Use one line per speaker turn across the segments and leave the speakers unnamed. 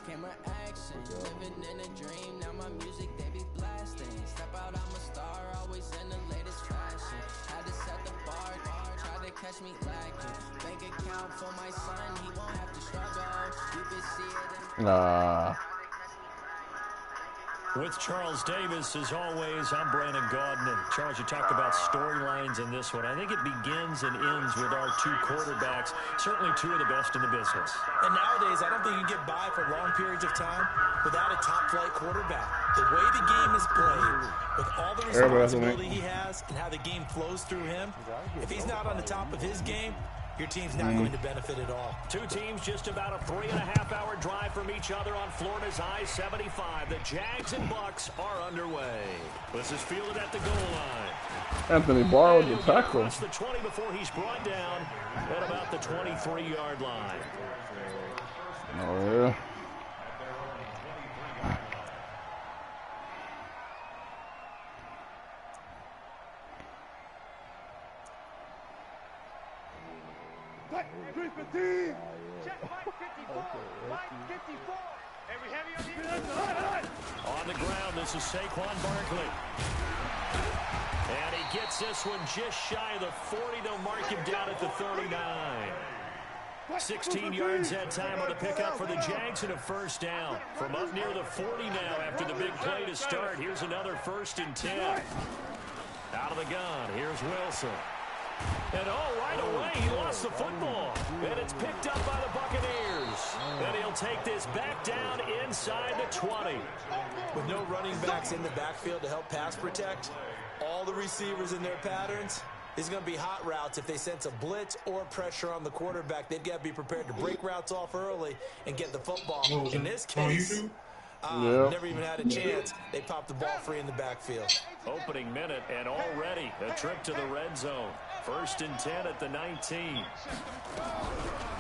Camera action, living in a dream. Now my music they be blasting. Step out, I'm a star, always in the latest fashion. Had to set the bar, try to catch me lacking. Bank account for my son, he won't have to struggle. You can see it in
With Charles Davis, as always, I'm Brandon Gaudin. And Charles, you talked about storylines in this one. I think it begins and ends with our two quarterbacks, certainly two of the best in the business.
And nowadays, I don't think you can get by for long periods of time without a top-flight quarterback. The way the game is played, with all the responsibility he has and how the game flows through him, if he's not on the top of his game, your team's not going to benefit at all.
Two teams just about a 3.5-hour drive from each other on Florida's I-75. The Jags and Bucks are underway. This is fielded at the goal line.
Anthony Barr with the tackle.
Across the 20 before he's brought down at about the 23-yard line.
Oh, yeah.
On the ground, this is Saquon Barkley. And he gets this one just shy of the 40. They'll mark him down at the 39. 16 yards that time on the pickup for the Jags and a first down. From up near the 40 now after the big play to start. Here's another 1st and 10. Out of the gun, here's Wilson. And right away, he lost the football. And it's picked up by the Buccaneers. And he'll take this back down inside the 20.
With no running backs in the backfield to help pass protect, all the receivers in their patterns, these are going to be hot routes. If they sense a blitz or pressure on the quarterback, they've got to be prepared to break routes off early and get the football. In this case, never even had a chance. They popped the ball free in the backfield.
Opening minute and already a trip to the red zone. 1st and 10 at the 19.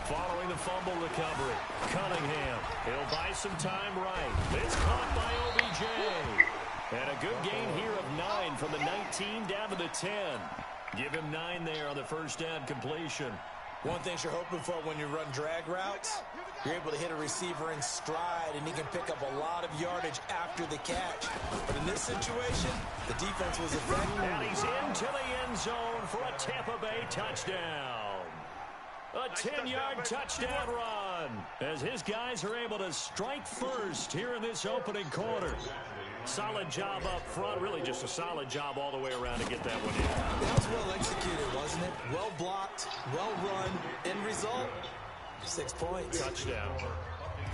Following the fumble recovery, Cunningham. He'll buy some time right. It's caught by OBJ. And a good gain here of 9 from the 19 down to the 10. Give him 9 there on the first down completion.
One thing you're hoping for when you run drag routes, you're able to hit a receiver in stride, and he can pick up a lot of yardage after the catch. But in this situation, the defense was effective.
And he's into the end zone for a Tampa Bay touchdown. A 10-yard touchdown run as his guys are able to strike first here in this opening quarter. Solid job up front, really just a solid job all the way around to get that one in.
That was well executed, wasn't it? Well blocked, well run. End result, 6 points.
Touchdown.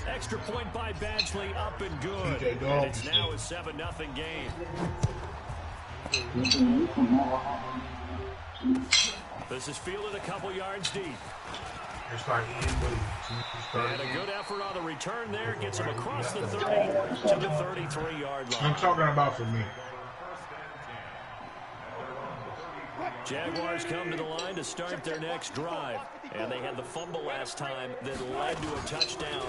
Extra point by Badgley, up and good. And it's now a 7-0 game. This is fielded a couple yards deep. And a good effort on the return there. Gets him across the 30 to the 33-yard line.
I'm talking about for me.
Jaguars come to the line to start their next drive. And they had the fumble last time that led to a touchdown.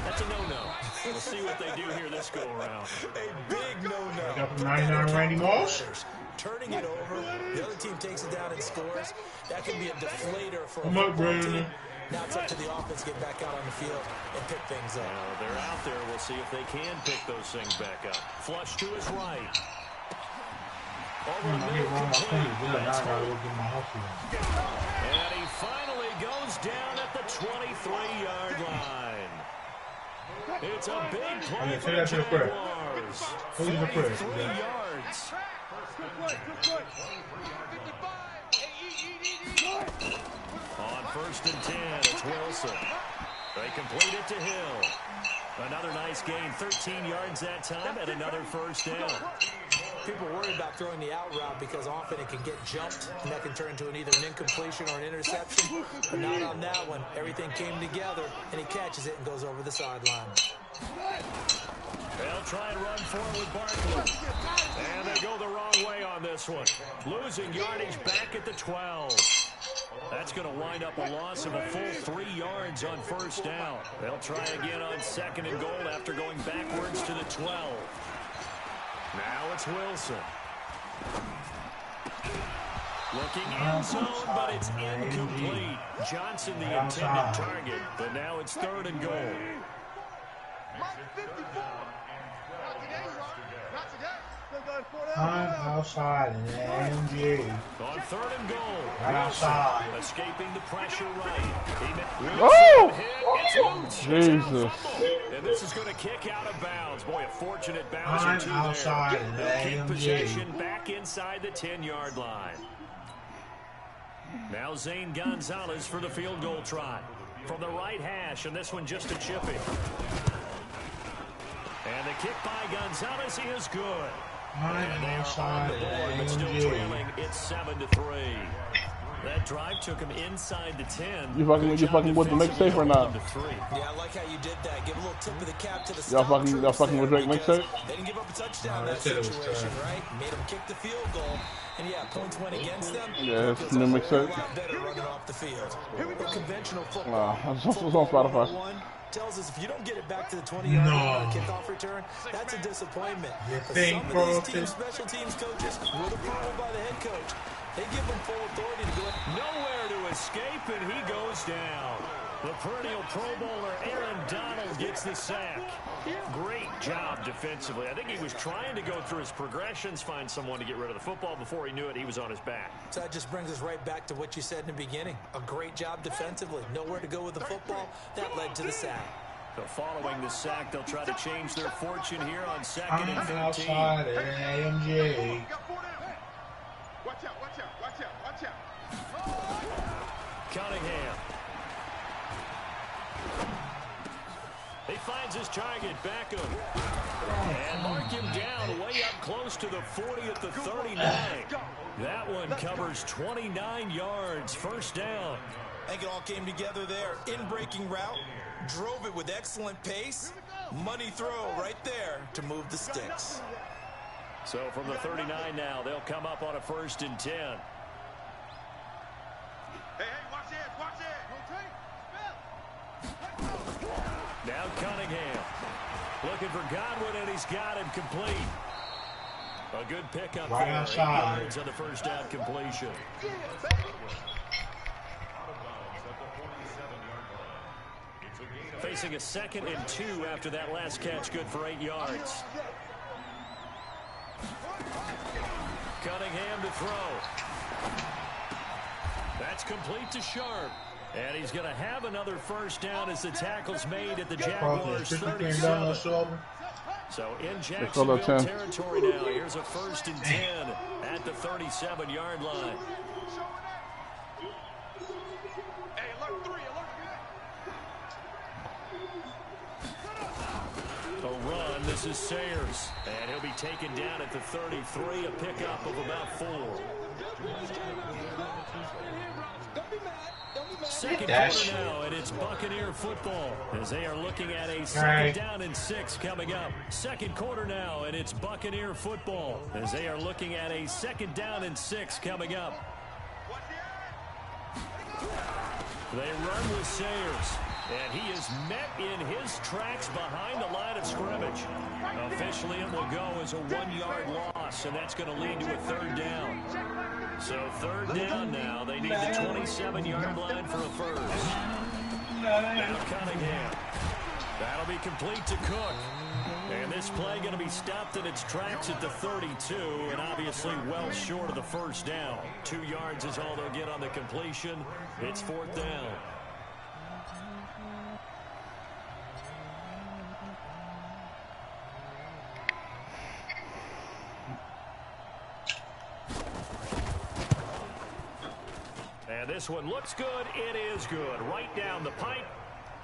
That's a no-no. We'll see what they do here this go-around.
A big no-no.
99 Randy Moss.
Turning it over, the other team takes it down and scores. That can be a deflator for a
football
team. Now it's up to the offense to get back out on the field and pick things up.
They're out there. We'll see if they can pick those things back up. Flush to his right. Over the middle, complete. And he finally goes down at the 23-yard line. It's a big play for the Jaguars. 43 yards. On 1st and 10, it's Wilson. They complete it to Hill. Another nice gain, 13 yards that time, and another first down.
People worry about throwing the out route because often it can get jumped, and that can turn into either an incompletion or an interception. But not on that one. Everything came together, and he catches it and goes over the sideline.
They'll try and run forward with Barkley. And they go the wrong way on this one. Losing yardage back at the 12. That's going to wind up a loss of a full 3 yards on first down. They'll try again on 2nd and goal after going backwards to the 12. Now it's Wilson. Looking end zone, but it's incomplete. Johnson the intended target, but now it's 3rd and goal.
I'm outside in the AMG.
On 3rd and goal.
Right outside.
Escaping the pressure right.
Oh!
It's loose.
Jesus.
And this is going to kick out of bounds. Boy, a fortunate bounce or
I'm
two
outside
there.
in the
They'll keep
AMG.
possession back inside the 10-yard line. Now Zane Gonzalez for the field goal try. From the right hash, and this one just a chippy. And the kick by Gonzalez is good.
I'm outside in the
But still
AMG.
trailing, it's 7-3. That drive took him inside the 10.
You fucking with the mixtape or not?
Yeah, I like how you did that. Give a little tip of the cap to the
Y'all fucking with Drake mixtape?
They didn't give up a touchdown
No,
in that
they said it was
situation,
tough.
right? Made them kick the field goal. And yeah, points went against them.
Yeah, it's
Feels
new
a
mixtape.
lot better running off the field. But conventional football.
Nah, it's on Spotify.
101 tells us if you don't get it back to the 20-yard line on a kickoff return, that's a disappointment. But
think,
some
bro,
of these special teams coaches, with approval by the head coach, they give them full authority to go in.
Nowhere to escape, and he goes down. The perennial Pro Bowler Aaron Donald gets the sack. Great job defensively. I think he was trying to go through his progressions, find someone to get rid of the football. Before he knew it, he was on his back.
So that just brings us right back to what you said in the beginning. A great job defensively. Nowhere to go with the football. That led to the sack.
So following the sack, they'll try to change their fortune here on 2nd and
I'm
13.
outside in the AMG.
Watch out, watch out, watch out, watch out.
Cunningham. He finds his target, Beckham. And mark him down way up close to the 40 at the 39. That one covers 29 yards, first down.
I think it all came together there. In-breaking route, drove it with excellent pace. Money throw right there to move the sticks.
So from the 39 now, they'll come up on a 1st and 10.
Hey, hey, watch it, watch it.
Now Cunningham looking for Godwin, and he's got him complete. A good pickup
Right
there. 8
outside.
yards on the first down completion. Facing a 2nd and 2 after that last catch, good for 8 yards. Cunningham to throw. That's complete to Sharp. And he's going to have another first down as the tackle's made at the Jaguars' 37. So in Jacksonville territory now, here's a 1st and 10 at the 37-yard line.
Hey, alert 3, alert 3.
A run, this is Sayers. And he'll be taken down at the 33, a pickup of about 4. Second quarter now, and it's Buccaneer football as they are looking at a 2nd down and 6 coming up. Second quarter now, and it's Buccaneer football as they are looking at a 2nd down and 6 coming up. They run with Sayers, and he is met in his tracks behind the line of scrimmage. Officially, it will go as a 1-yard loss, and that's going to lead to a 3rd down. So 3rd down now. They need the 27-yard line for a first. Now Cunningham. That'll be complete to Cook. And this play going to be stopped in its tracks at the 32, and obviously well short of the first down. 2 yards is all they'll get on the completion. It's 4th down. And this one looks good. It is good. Right down the pipe.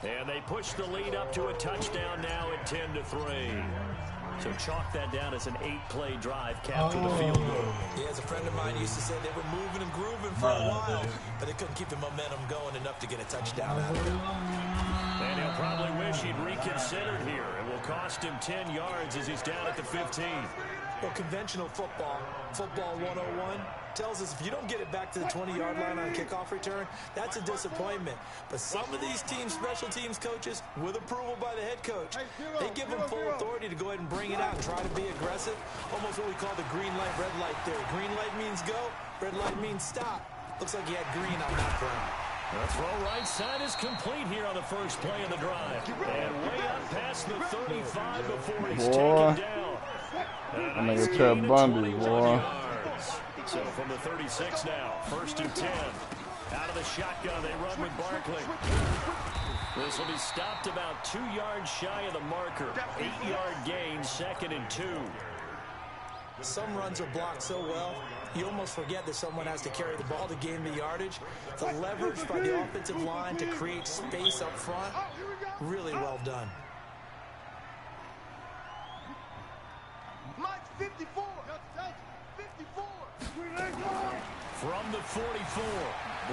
And they push the lead up to a touchdown now at 10-3. So chalk that down as an 8-play drive capture the field goal.
Yeah, as a friend of mine used to say, they were moving and grooving for a while, but they couldn't keep the momentum going enough to get a touchdown out of it.
And he'll probably wish he'd reconsidered here. It will cost him 10 yards as he's down at the 15.
Well, conventional football 101, tells us if you don't get it back to the 20-yard line on a kickoff return, that's a disappointment. But some of these teams, special teams coaches, with approval by the head coach, they give them full authority to go ahead and bring it out and try to be aggressive. Almost what we call the green light, red light theory. Green light means go, red light means stop. Looks like he had green on that play.
The throw right side is complete here on the first play of the drive. And way up past the 35 before he's taken down.
I nigga Ted Bundy, boy.
So from the 36 now, 1st and 10. Out of the shotgun, they run with Barkley. This will be stopped about 2 yards shy of the marker. 8-yard gain, 2nd and 2.
Some runs are blocked so well, you almost forget that someone has to carry the ball to gain the yardage. The leverage by the offensive line to create space up front, really well done.
Mike's 54. 54.
From the 44,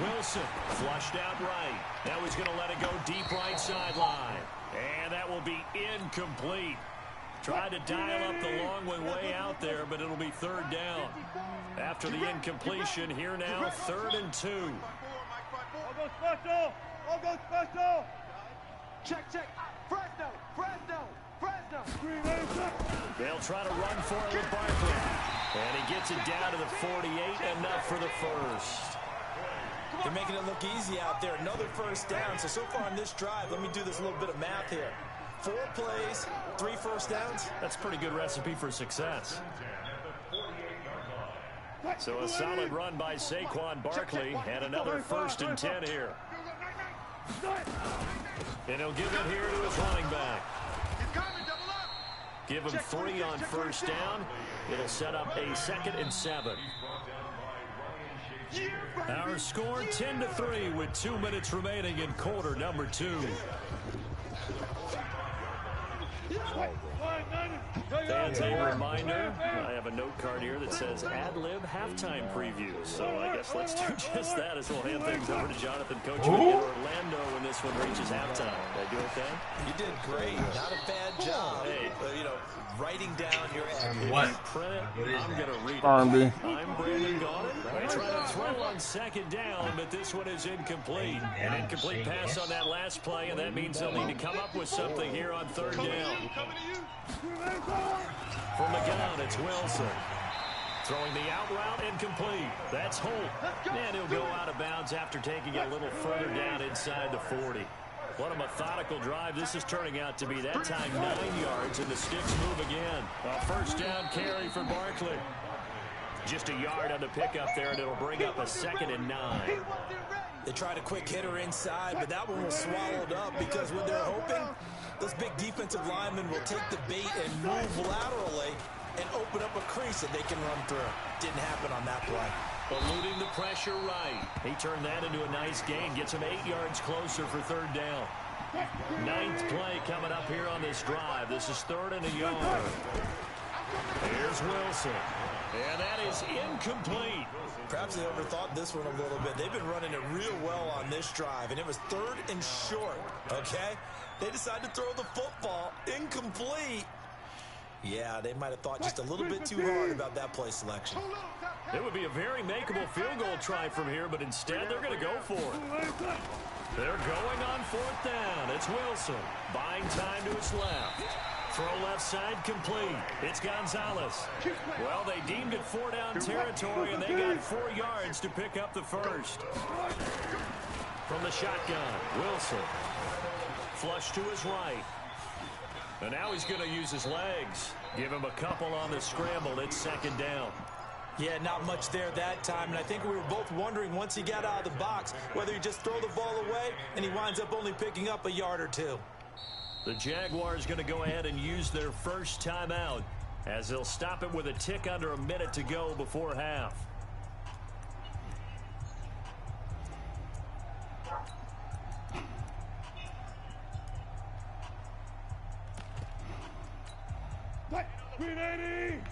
Wilson flushed out right. Now he's going to let it go deep right sideline. And that will be incomplete. Tried to dial up the long one way out there, but it'll be 3rd down. After the incompletion, here now, 3rd and 2.
All go special. All go special. Check, check. Fresno. Fresno. Fresno.
They'll try to run for it with Barkley. And he gets it down to the 48, enough for the first.
They're making it look easy out there. Another 1st down. So far on this drive, let me do this little bit of math here. 4 plays, 3 first downs.
That's a pretty good recipe for success. So a solid run by Saquon Barkley and another 1st and 10 here. And he'll give it here to his running back. Give him 3 on 1st down. It'll set up a 2nd and 7. Our score 10-3 with 2 minutes remaining in quarter number 2. Fans, a reminder, I have a note card here that says ad-lib halftime preview. So I guess let's do just that as we'll hand things over to Jonathan, coach in Orlando when this one reaches halftime. Did I do okay?
You did great. Not a bad job.
Hey,
writing down your ad.
What?
Print it, I'm going to read it.
R&B.
I'm Brandon Gaudin. I try to throw on 2nd down, but this one is incomplete. An incomplete pass on that last play, and that means they'll need to come up with something here on 3rd down. From the gun, it's Wilson. Throwing the out route, incomplete. That's Holt. And he'll go out of bounds after taking it a little further down inside the 40. What a methodical drive this is turning out to be. That time 9 yards, and the sticks move again. A 1st down carry for Barkley. Just a yard on the pickup there, and it'll bring up a 2nd and 9.
They tried a quick hitter inside, but that one was swallowed up because what they're hoping, those big defensive linemen will take the bait and move laterally and open up a crease that they can run through. Didn't happen on that play.
Eluding the pressure right. He turned that into a nice gain. Gets him 8 yards closer for 3rd down. 9th play coming up here on this drive. This is 3rd and a yard. Here's Wilson. And that is incomplete.
Perhaps they overthought this one a little bit. They've been running it real well on this drive, and it was 3rd and short, okay? They decided to throw the football incomplete. Yeah, they might have thought just a little bit too hard about that play selection.
It would be a very makeable field goal try from here, but instead they're going to go for it. They're going on 4th down. It's Wilson. Buying time to his left. Throw left side complete. It's Gonzalez. Well, they deemed it 4-down territory, and they got 4 yards to pick up the first. From the shotgun, Wilson. Flush to his right. And now he's going to use his legs. Give him a couple on the scramble. It's 2nd down.
Yeah, not much there that time, and I think we were both wondering once he got out of the box whether he just throw the ball away and he winds up only picking up a yard or 2.
The Jaguars going to go ahead and use their first timeout as they'll stop it with a tick under a minute to go before half.
Green 80.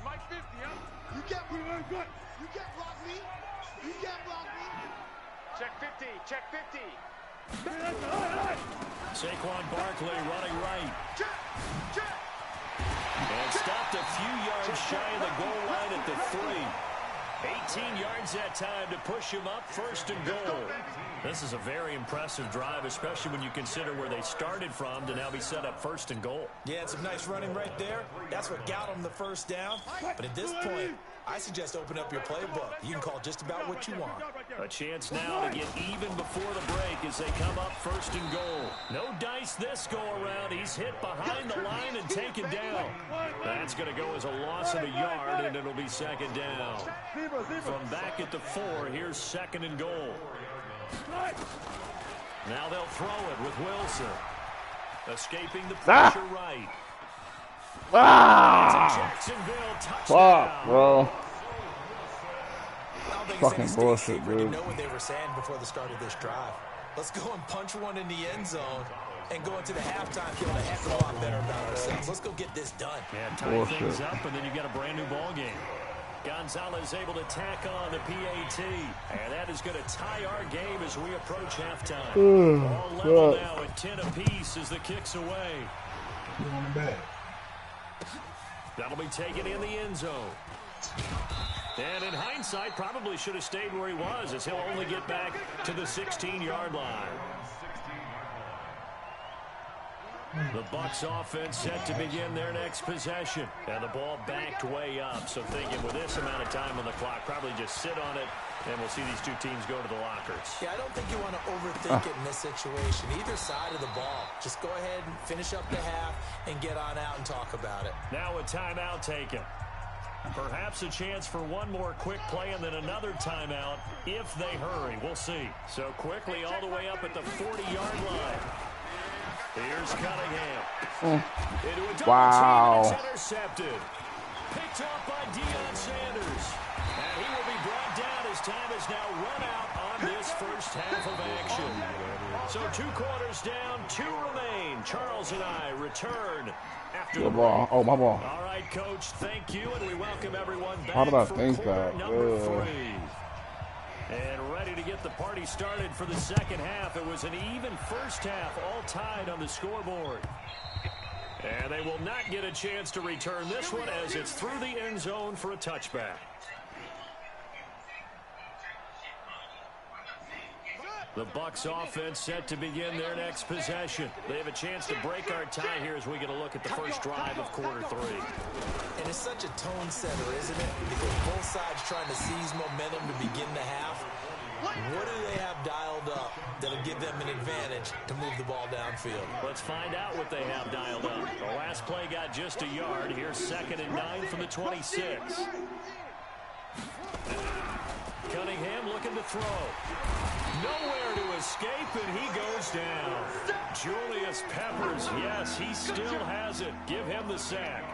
Mike 50, huh? You can't block me. You can't block me. Check 50. Check 50.
Saquon Barkley running right.
Check.
And stopped a few yards shy of the goal line at the 3. 18 yards that time to push him up 1st and goal. This is a very impressive drive, especially when you consider where they started from to now be set up 1st and goal.
Yeah, some nice running right there. That's what got them the 1st down. But at this point, I suggest open up your playbook. You can call just about what you want.
A chance now to get even before the break as they come up first and goal. No dice this go-around. He's hit behind the line and taken down. That's going to go as a loss of a yard, and it'll be second down. From back at the 4, here's second and goal. Now they'll throw it with Wilson. Escaping the pressure right. Jacksonville touchdown.
Fuck, bro.
I don't think
Fucking
it's any
bullshit,
secret. You
dude.
know what they were saying before the start of this drive. Let's go and punch one in the end zone and go into the halftime feeling a heck of a lot better about ourselves. Let's go get this done.
Yeah, tie things up, and then you get a brand new ball game. Gonzalez able to tack on the PAT, and that is going to tie our game as we approach halftime. All level now at 10 apiece as the kick's away.
On the back.
That'll be taken in the end zone. And in hindsight, probably should have stayed where he was, as he'll only get back to the 16-yard line. The Bucs offense set to begin their next possession. And the ball backed way up. So thinking with this amount of time on the clock, probably just sit on it, and we'll see these two teams go to the lockers.
Yeah, I don't think you want to overthink it in this situation. Either side of the ball. Just go ahead and finish up the half and get on out and talk about it.
Now a timeout taken. Perhaps a chance for one more quick play and then another timeout if they hurry. We'll see. So quickly all the way up at the 40-yard line. Here's Cunningham. Into a double team, and it's intercepted. Picked off by Deion Sanders. And he will be brought down as time has now run out on this first half of action. So 2 quarters down, 2 remain. Charles and I return after the
ball. Oh, my ball.
All right, Coach, thank you, and we welcome everyone back
How did I
for
think
quarter
that?
number 3. And ready to get the party started for the second half. It was an even first half, all tied on the scoreboard. And they will not get a chance to return this one as it's through the end zone for a touchback. The Bucs offense set to begin their next possession. They have a chance to break our tie here as we get a look at the first drive of quarter 3.
And it's such a tone setter, isn't it? Because both sides trying to seize momentum to begin the half. What do they have dialed up that'll give them an advantage to move the ball downfield?
Let's find out what they have dialed up. The last play got just a yard. Here's 2nd and 9 from the 26. Cunningham looking to throw. Nowhere to escape, and he goes down. Julius Peppers, yes, he still has it. Give him the sack.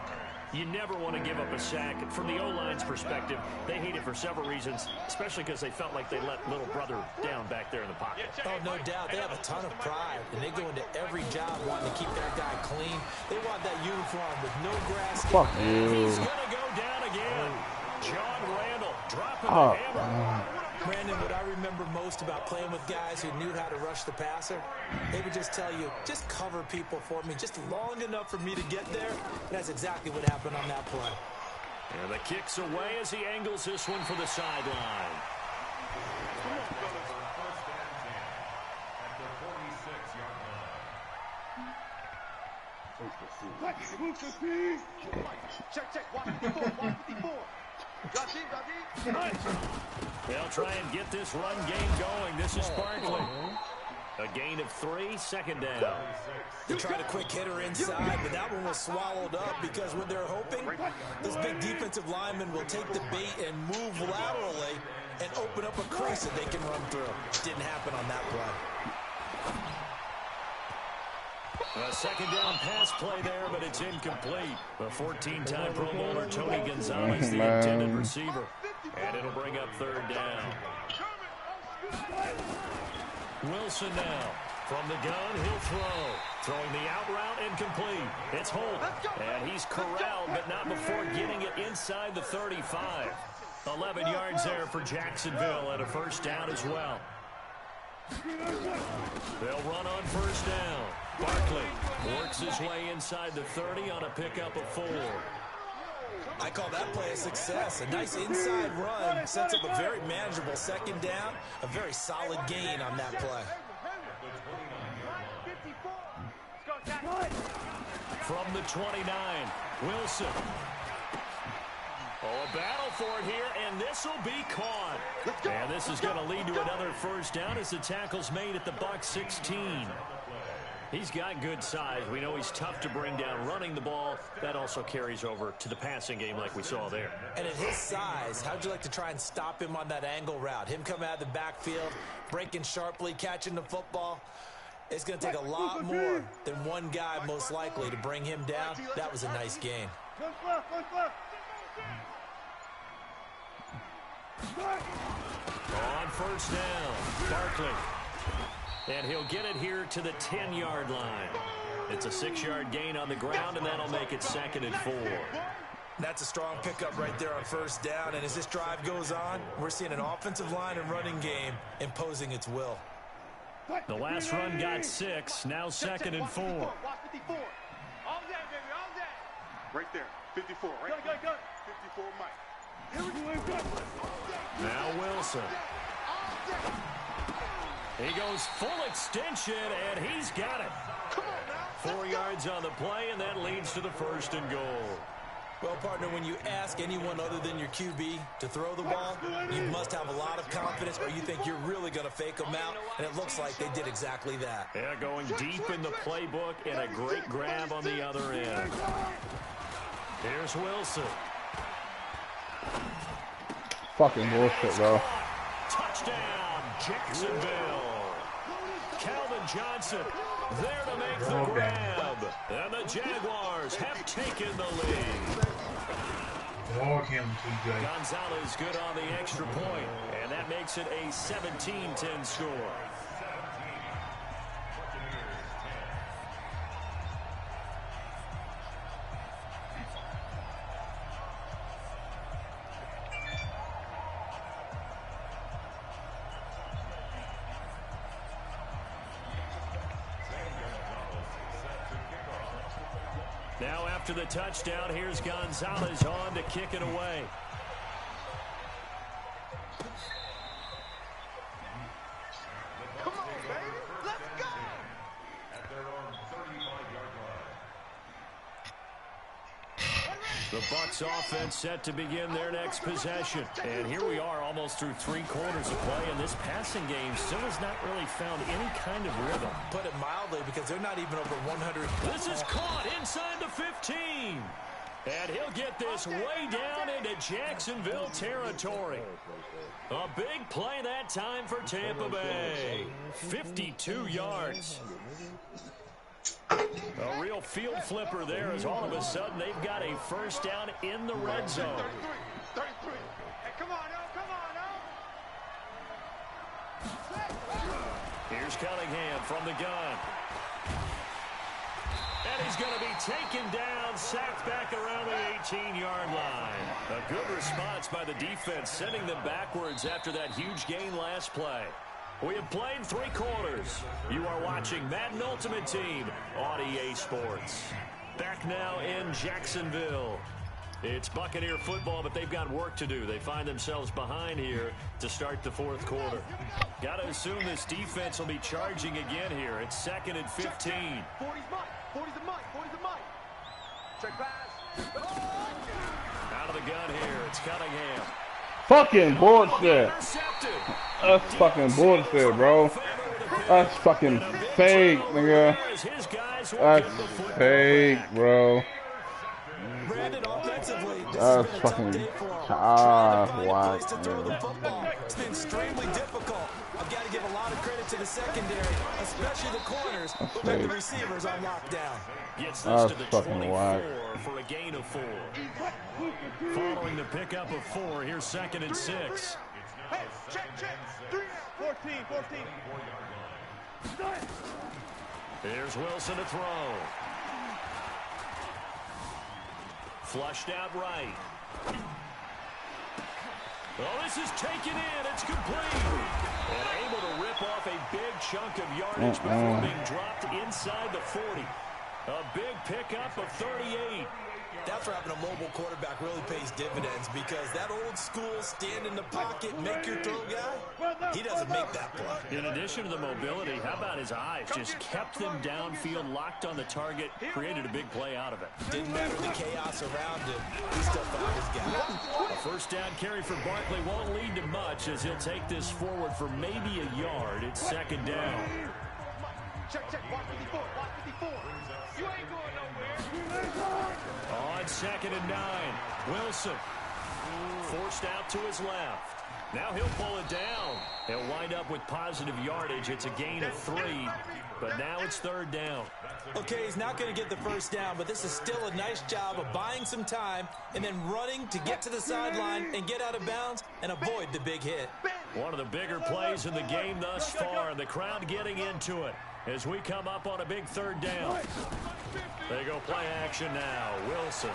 You never want to give up a sack. From the O-line's perspective, they hate it for several reasons, especially because they felt like they let little brother down back there in the pocket.
Oh, no doubt. They have a ton of pride, and they go into every job wanting to keep their guy clean. They want that uniform with no grass.
Fuck you.
He's going to go down again. John Randall dropping the hammer.
Brandon, what I remember most about playing with guys who knew how to rush the passer, they would just tell you, just cover people for me, just long enough for me to get there. And that's exactly what happened on that play.
And the kick's away as he angles this one for the sideline.
Check, 154.
They'll try and get this run game going. This is Barkley. A gain of 3, 2nd down.
They tried a quick hitter inside, but that one was swallowed up because what they're hoping, this big defensive lineman will take the bait and move laterally and open up a crease that they can run through. Didn't happen on that play.
A 2nd down pass play there, but it's incomplete. The 14-time Pro Bowler Tony Gonzalez, the intended receiver. And it'll bring up 3rd down. Wilson now. From the gun, he'll throw. Throwing the out route, incomplete. It's Holt. And he's corralled, but not before getting it inside the 35. 11 yards there for Jacksonville and a 1st down as well. They'll run on 1st down. Barkley works his way inside the 30 on a pickup of 4.
I call that play a success. A nice inside run sets up a very manageable 2nd down. A very solid gain on that play.
From the 29, Wilson. Oh, a battle for it here, and this will be caught. And this is going to lead to another first down as the tackle's made at the Bucs 16. He's got good size. We know he's tough to bring down running the ball. That also carries over to the passing game like we saw there.
And at his size, how'd you like to try and stop him on that angle route? Him coming out of the backfield, breaking sharply, catching the football. It's going to take a lot more than one guy most likely to bring him down. That was a nice game.
On first down, Barkley. And he'll get it here to the 10-yard line. It's a 6-yard gain on the ground, and that'll make it 2nd and 4.
That's a strong pickup right there on first down. And as this drive goes on, we're seeing an offensive line and running game imposing its will.
The last run got 6. Now 2nd and 4.
Watch 54. All day, baby, all day. Right there. 54, right? Go. 54, Mike. Here we go.
Now Wilson. He goes full extension, and he's got it. 4 yards on the play, and that leads to the 1st and goal.
Well, partner, when you ask anyone other than your QB to throw the ball, you must have a lot of confidence, or you think you're really going to fake them out, and it looks like they did exactly that.
Yeah, going deep in the playbook, and a great grab on the other end. Here's Wilson.
Fucking bullshit, bro.
Touchdown, Jacksonville. Calvin Johnson there to make the grab. And the Jaguars have taken the lead.
Dog him, TJ.
Gonzalez good on the extra point, and that makes it a 17-10 score. Now after the touchdown, here's Gonzalez on to kick it away.
Come on, baby. Let's go.
The Bucs offense set to begin their next possession. And here we are almost through 3 quarters of play, and this passing game still has not really found any kind of rhythm.
Put it mildly, because they're not even over 100.
This is caught inside the 15. And he'll get this way down into Jacksonville territory. A big play that time for Tampa Bay. 52 yards. A real field flipper there, as all of a sudden they've got a first down in the red zone.
33. Hey, come on,
Here's Cunningham from the gun. And he's going to be taken down, sacked back around the 18-yard line. A good response by the defense, sending them backwards after that huge gain last play. We have played 3 quarters. You are watching Madden Ultimate Team on EA Sports. Back now in Jacksonville. It's Buccaneer football, but they've got work to do. They find themselves behind here to start the 4th quarter. Got to assume this defense will be charging again here. It's 2nd and 15.
40's Mike. 40's the Mike. 40's the Mike. Check pass.
Out of the gun here. It's Cunningham.
Fucking bullshit. That's fucking bullshit, bro. That's fucking fake, nigga. That's fake, bro.
Brandon, offensively,
That's fucking wow.
It's been extremely difficult. I've got to give a lot of credit to the secondary, especially the corners, who got the receivers on lockdown.
Gets this to the
fucking
24
whack.
for a gain of 4. Following the pickup of 4, here's 2nd and 6.
Hey, check. 14.
Here's Wilson to throw. Flushed out right. Oh, this is taken in. It's complete. And able to rip off a big chunk of yardage before being dropped inside the 40. A big pickup of 38.
That's where having a mobile quarterback really pays dividends, because that old school stand in the pocket, make your throw guy, he doesn't make that play.
In addition to the mobility, how about his eyes? Just kept them downfield, locked on the target, created a big play out of it.
Didn't matter the chaos around him. He still found his guy.
A first down carry for Barkley won't lead to much, as he'll take this forward for maybe a yard. It's second down.
Check, watch 54, watch 54. You ain't going nowhere.
On 2nd and 9, Wilson forced out to his left. Now he'll pull it down. He'll wind up with positive yardage. It's a gain of 3, but now it's 3rd down.
Okay, he's not going to get the first down, but this is still a nice job of buying some time and then running to get to the sideline and get out of bounds and avoid the big hit.
One of the bigger plays in the game thus far, and the crowd getting into it as we come up on a big 3rd down. They go play action now. Wilson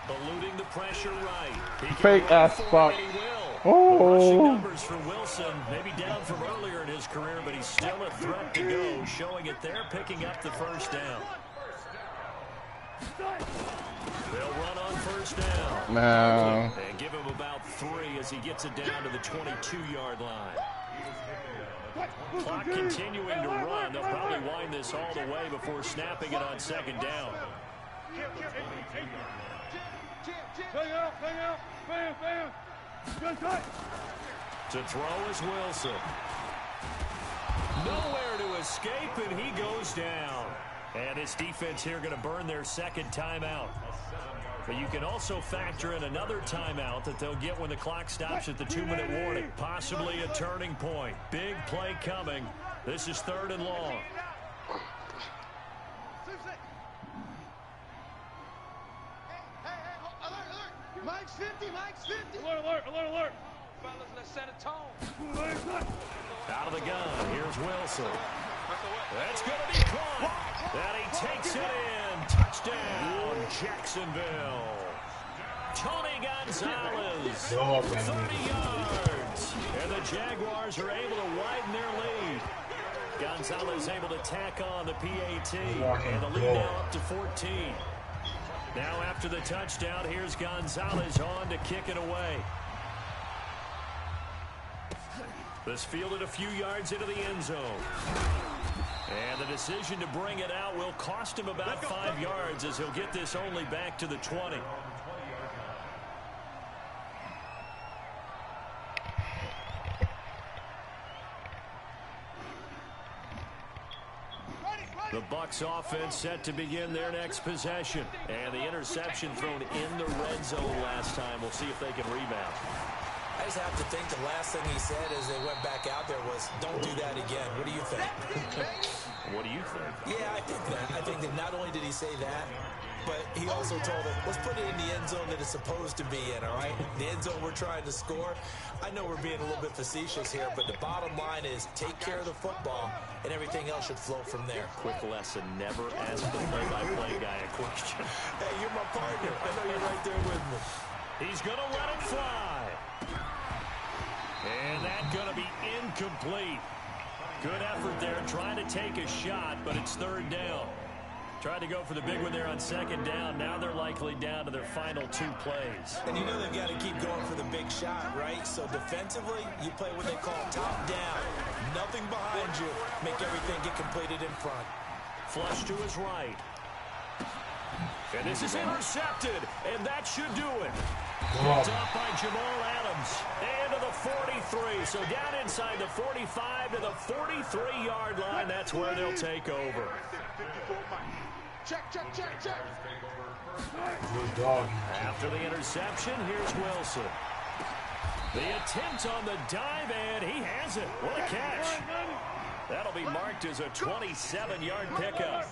eluding the pressure right.
Fake ass fuck.
Oh. The rushing numbers for Wilson, maybe down from earlier in his career, but he's still a threat to go, showing it there, picking up the first down. They'll run on first down.
No.
And give him about 3 as he gets it down to the 22-yard line. Clock continuing to run. They'll probably wind this all the way before snapping it on 2nd down. To throw is Wilson. Nowhere to escape, and he goes down. And his defense here going to burn their 2nd timeout. But you can also factor in another timeout that they'll get when the clock stops at the 2-minute warning. Possibly a turning point. Big play coming. This is 3rd and long.
Alert! Mike's 50, Mike's 50!
Alert!
Fellas, let's set a tone.
Out of the gun, here's Wilson. That's going to be caught. And he takes it in. Touchdown, Jacksonville. Tony Gonzalez, 30 yards. And the Jaguars are able to widen their lead. Gonzalez able to tack on the PAT. And the lead now up to 14. Now after the touchdown, here's Gonzalez on to kick it away. This fielded a few yards into the end zone. And the decision to bring it out will cost him about 5 yards, as he'll get this only back to the 20. The Bucs offense set to begin their next possession. And the interception thrown in the red zone last time. We'll see if they can rebound.
I just have to think the last thing he said as they went back out there was, don't do that again. What do you think?
What do you think?
Yeah, I think that. I think that not only did he say that, but he also told them, let's put it in the end zone that it's supposed to be in, all right? The end zone we're trying to score. I know we're being a little bit facetious here, but the bottom line is take care of the football, and everything else should flow from there.
Quick lesson, never ask the play-by-play guy a question.
Hey, you're my partner. I know you're right there with me.
He's going to let it fly. And that's going to be incomplete. Good effort there, trying to take a shot, but it's 3rd down. Tried to go for the big one there on 2nd down. Now they're likely down to their final 2 plays.
And you know they've got to keep going for the big shot, right? So defensively, you play what they call top down. Nothing behind you. Make everything get completed in front.
Flush to his right. And this is intercepted, and that should do it. Picked up by Jamal Adams. And to the 43. So down inside the 45 to the 43-yard line. That's where they'll take over.
Check.
After the interception, here's Wilson. The attempt on the dive, and he has it. What a catch. That'll be marked as a 27-yard pickup.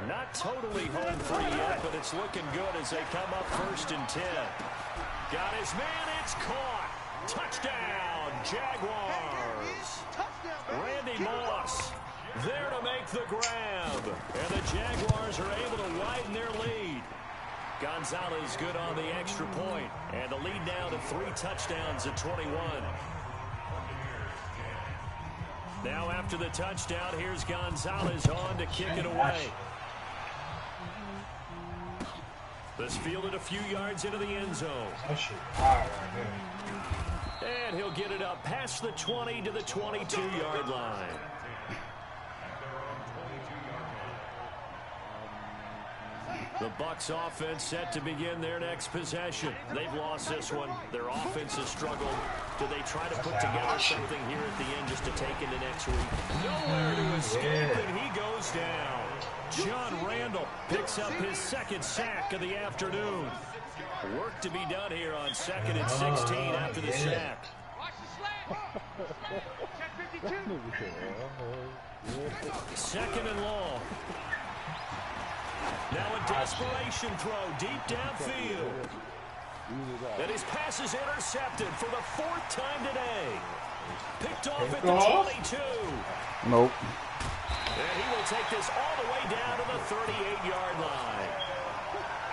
Not totally home free yet, but it's looking good as they come up 1st and 10. Got his man, it's caught. Touchdown, Jaguars. Randy Moss there to make the grab. And the Jaguars are able to widen their lead. Gonzalez good on the extra point. And the lead now to 3 touchdowns at 21. Now after the touchdown, here's Gonzalez on to kick it away. This fielded a few yards into the end zone.
That shit hard right there.
And he'll get it up past the 20 to the 22-yard line. The Bucs offense set to begin their next possession. They've lost this one. Their offense has struggled. Do they try to put together something here at the end just to take into next week? Nowhere to escape, and he goes down. John Randall picks up his second sack of the afternoon. Work to be done here on 2nd and 16 after the sack. Second and long. Now a desperation throw deep downfield. And his pass is intercepted for the 4th time today. Picked off at the 22.
Nope.
And he will take this all the way down to the 38-yard line.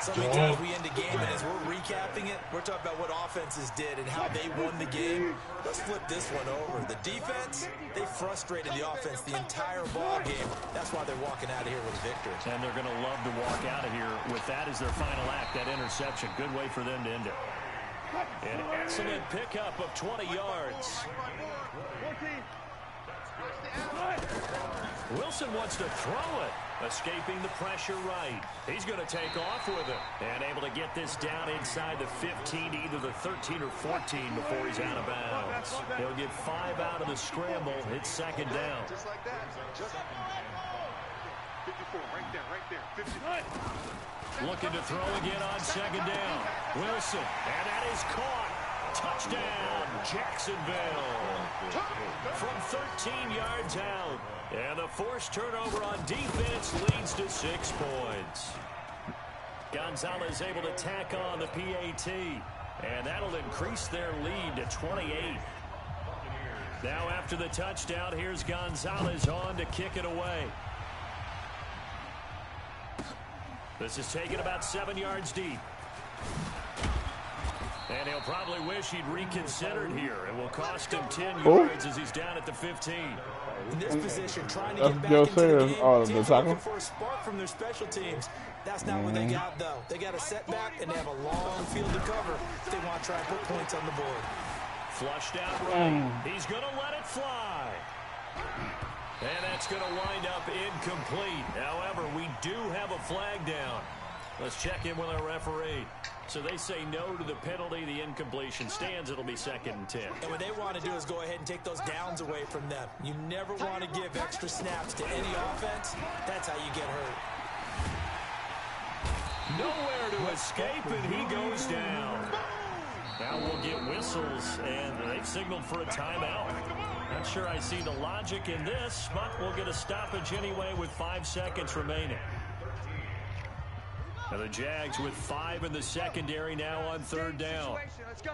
So many times we end the game, and as we're recapping it, we're talking about what offenses did and how they won the game. Let's flip this one over. The defense, they frustrated the offense the entire ball game. That's why they're walking out of here with a victory.
And they're going to love to walk out of here with that as their final act, that interception. Good way for them to end it. An excellent pickup of 20 yards. Wilson wants to throw it, escaping the pressure right. He's going to take off with it and able to get this down inside the 15, either the 13 or 14 before he's out of bounds. He'll get 5 out of the scramble. It's second down.
Just like that. Just 54, right there, 59.
Looking to throw again on second down. Wilson, and that is caught. Touchdown, Jacksonville. From 13 yards out. And the forced turnover on defense leads to 6 points. Gonzalez able to tack on the PAT. And that'll increase their lead to 28. Now after the touchdown, here's Gonzalez on to kick it away. This is taken about 7 yards deep. And he'll probably wish he'd reconsidered here. It will cost him 10 yards as he's down at the 15.
In this position, trying to get back into the game, teams are looking for a spark from their special teams. That's not what they got, though. They got a setback, and they have a long field to cover if they want to try and put points on the board.
Flushed out right. He's going to let it fly. And that's going to wind up incomplete. However, we do have a flag down. Let's check in with our referee. So they say no to the penalty. The incompletion stands. It'll be 2nd and 10.
And what they want to do is go ahead and take those downs away from them. You never want to give extra snaps to any offense. That's how you get hurt.
Nowhere to escape, and he goes down. Now we'll get whistles, and they've signaled for a timeout. Not sure I see the logic in this, but we'll get a stoppage anyway with 5 seconds remaining. And the Jags with 5 in the secondary now on 3rd down.
Let's go.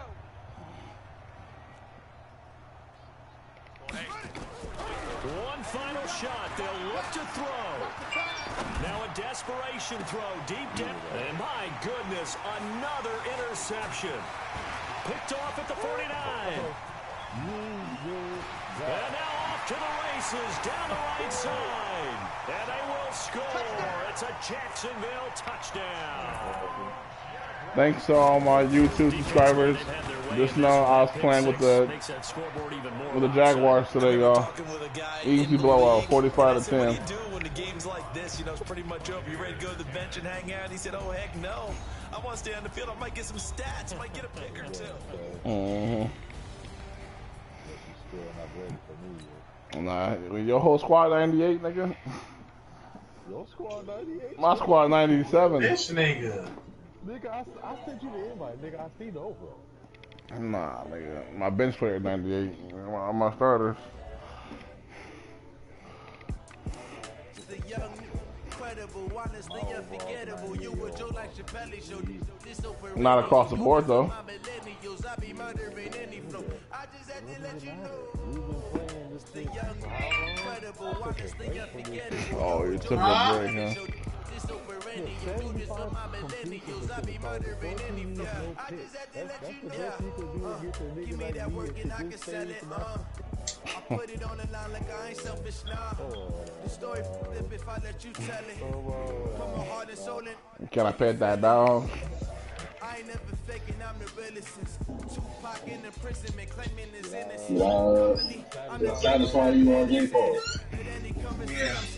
One final shot. They'll look to throw. Now a desperation throw deep down. And my goodness, another interception. Picked off at the 49. And now off to the races down the right side. And they will score. It's a Jacksonville touchdown.
Thanks to all my YouTube subscribers. Just know I was playing with the Jaguars today, y'all. Easy blowout, 45 to 10.
What do you do when the game's like this? You know, it's pretty much over. You ready to go to the bench and hang out? He said, oh, heck no. I want to stay on the field. I might get some stats. I might get a pick or two.
Nah, your whole squad 98, nigga.
Your squad 98?
My squad 97.
This nigga.
Nigga, I sent you the invite, nigga. I see the overall.
Nah, nigga. My bench player 98. My starters. Not across the board, though. Oh, you took a break, huh?
Give me that work and I can sell it.
I put it on the line like I ain't selfish now. The story if I let you tell it. Put my heart and soul in.
Can I pet that dog?
I ain't never faking, I'm the realest since Tupac in the prison, man, claiming his innocence.
Satisfying you on game for.
With any conversation,